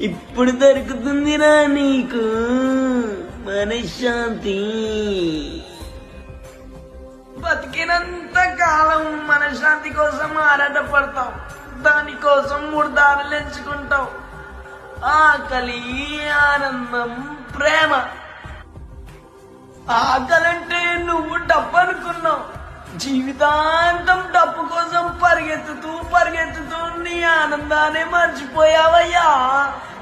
ఇప్పుడు దొరుకుతుందిరా నీకు మనశ్శాంతి. బతికినంత కాలం మనశ్శాంతి కోసం ఆరాటపడతావు, దానికోసం 3 దారులు ఎంచుకుంటావు: ఆకలి, ఆనందం, ప్రేమ. ఆకలంటే నువ్వు డబ్బు అనుకున్నావు, జీవితాంతం డబ్బు కోసం పరిగెత్తుతూ నీ ఆనందాన్ని మర్చిపోయావయ్యా.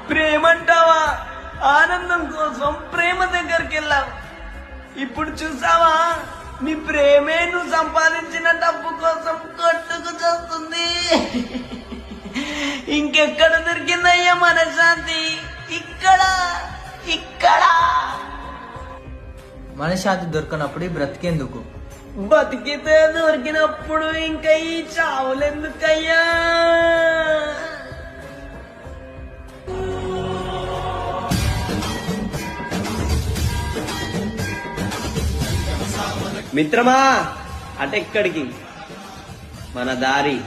ప్రేమంటావా, ఆనందం కోసం ప్రేమ దగ్గరికి వెళ్ళావు. ఇప్పుడు చూసావా, నీ ప్రేమే నువ్వు సంపాదించిన డబ్బు కోసం కొట్టుకు చేస్తుంది. ఇంకెక్కడ దొరికిందయ్యా మనశ్శాంతి? ఇక్కడ. మనశ్శాంతి దొరకనప్పుడు బ్రతికేందుకు? బతికితే దొరికినప్పుడు ఇంకా ఈ చావులెందుకయ్యా? మిత్రమా, అటెక్కడికి? మన దారి.